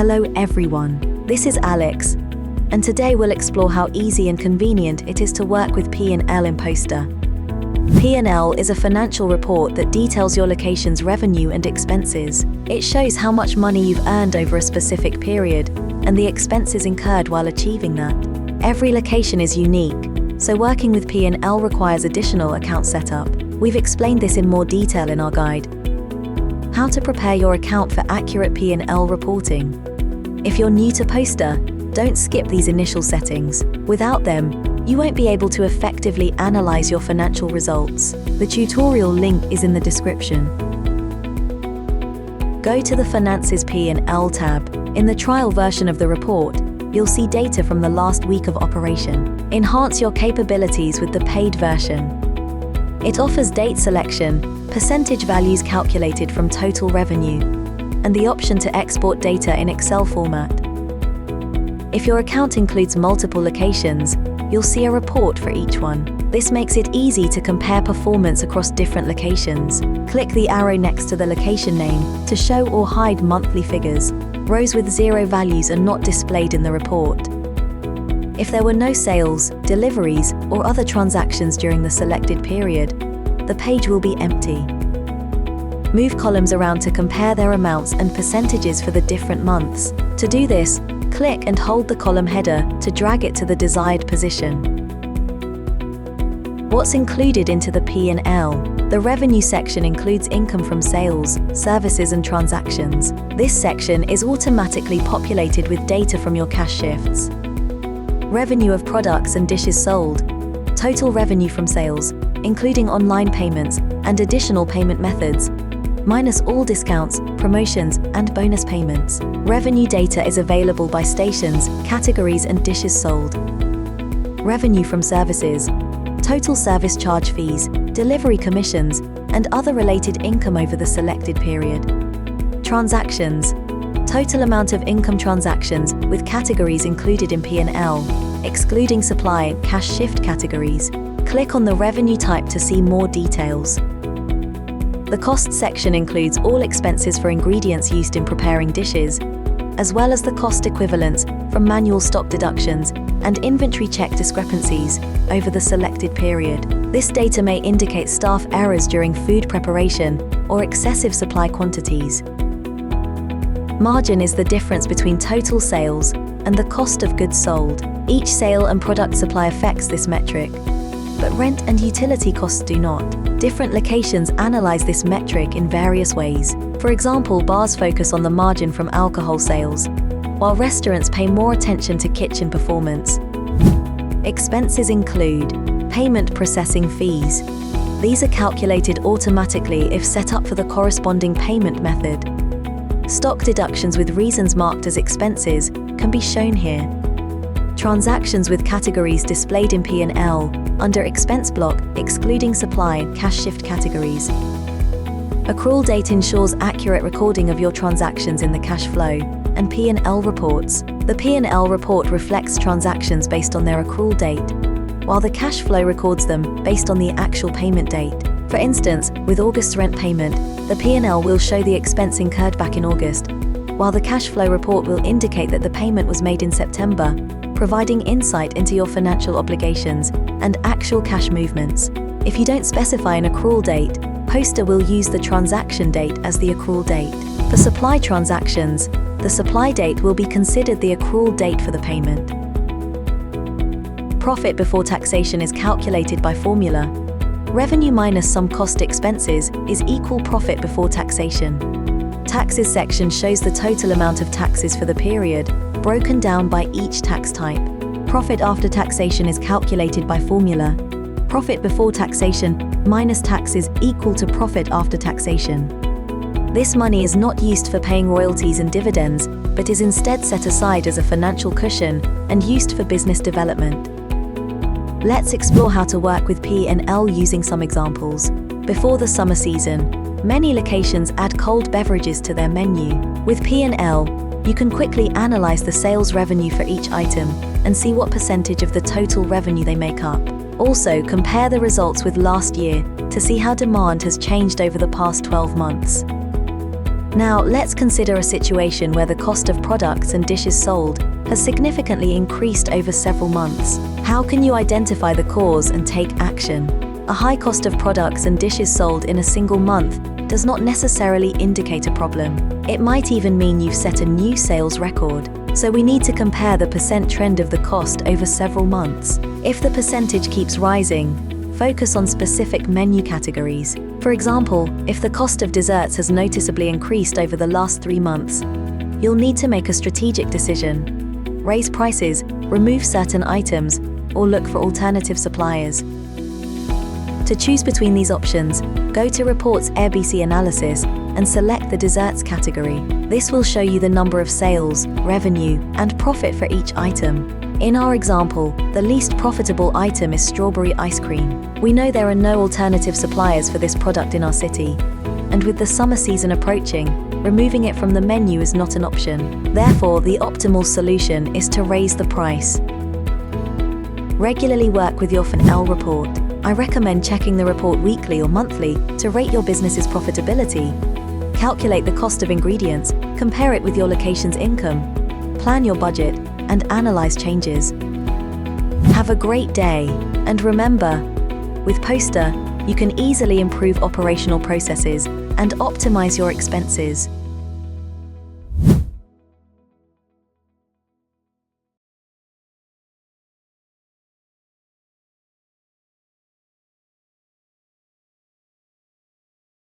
Hello everyone, this is Alex, and today we'll explore how easy and convenient it is to work with P&L in Poster. P&L is a financial report that details your location's revenue and expenses. It shows how much money you've earned over a specific period and the expenses incurred while achieving that. Every location is unique, so working with P&L requires additional account setup. We've explained this in more detail in our guide. How to prepare your account for accurate P&L reporting. If you're new to Poster, don't skip these initial settings. Without them, you won't be able to effectively analyze your financial results. The tutorial link is in the description. Go to the Finances P&L tab. In the trial version of the report, you'll see data from the last week of operation. Enhance your capabilities with the paid version. It offers date selection, percentage values calculated from total revenue, and the option to export data in Excel format. If your account includes multiple locations, you'll see a report for each one. This makes it easy to compare performance across different locations. Click the arrow next to the location name to show or hide monthly figures. Rows with zero values are not displayed in the report. If there were no sales, deliveries, or other transactions during the selected period, the page will be empty. Move columns around to compare their amounts and percentages for the different months. To do this, click and hold the column header to drag it to the desired position. What's included into the P&L? The revenue section includes income from sales, services and transactions. This section is automatically populated with data from your cash shifts. Revenue of products and dishes sold. Total revenue from sales, including online payments and additional payment methods, minus all discounts, promotions, and bonus payments. Revenue data is available by stations, categories, and dishes sold. Revenue from services. Total service charge fees, delivery commissions, and other related income over the selected period. Transactions. Total amount of income transactions with categories included in P&L, excluding supply and cash shift categories. Click on the revenue type to see more details. The cost section includes all expenses for ingredients used in preparing dishes, as well as the cost equivalents from manual stock deductions and inventory check discrepancies over the selected period. This data may indicate staff errors during food preparation or excessive supply quantities. Margin is the difference between total sales and the cost of goods sold. Each sale and product supply affects this metric, but rent and utility costs do not. Different locations analyze this metric in various ways. For example, bars focus on the margin from alcohol sales, while restaurants pay more attention to kitchen performance. Expenses include payment processing fees. These are calculated automatically if set up for the corresponding payment method. Stock deductions with reasons marked as expenses can be shown here. Transactions with categories displayed in P&L under expense block, excluding supply and cash shift categories. Accrual date ensures accurate recording of your transactions in the cash flow and P&L reports. The P&L report reflects transactions based on their accrual date, while the cash flow records them based on the actual payment date. For instance, with August's rent payment, the P&L will show the expense incurred back in August, while the cash flow report will indicate that the payment was made in September, providing insight into your financial obligations and actual cash movements. If you don't specify an accrual date, Poster will use the transaction date as the accrual date. For supply transactions, the supply date will be considered the accrual date for the payment. Profit before taxation is calculated by formula. Revenue minus some cost expenses is equal profit before taxation. Taxes section shows the total amount of taxes for the period, broken down by each tax type. Profit after taxation is calculated by formula. Profit before taxation minus taxes equal to profit after taxation. This money is not used for paying royalties and dividends, but is instead set aside as a financial cushion and used for business development. Let's explore how to work with P&L using some examples. Before the summer season, many locations add cold beverages to their menu. With P&L, you can quickly analyze the sales revenue for each item and see what percentage of the total revenue they make up. Also, compare the results with last year to see how demand has changed over the past 12 months. Now, let's consider a situation where the cost of products and dishes sold has significantly increased over several months. How can you identify the cause and take action? A high cost of products and dishes sold in a single month does not necessarily indicate a problem. It might even mean you've set a new sales record. So we need to compare the percent trend of the cost over several months. If the percentage keeps rising, focus on specific menu categories. For example, if the cost of desserts has noticeably increased over the last 3 months, you'll need to make a strategic decision. Raise prices, remove certain items, or look for alternative suppliers. To choose between these options, go to Reports ABC Analysis and select the desserts category. This will show you the number of sales, revenue, and profit for each item. In our example, the least profitable item is strawberry ice cream. We know there are no alternative suppliers for this product in our city. And with the summer season approaching, removing it from the menu is not an option. Therefore, the optimal solution is to raise the price. Regularly work with your P&L report. I recommend checking the report weekly or monthly to rate your business's profitability. Calculate the cost of ingredients, compare it with your location's income, plan your budget, and analyze changes. Have a great day, and remember, with Poster, you can easily improve operational processes and optimize your expenses.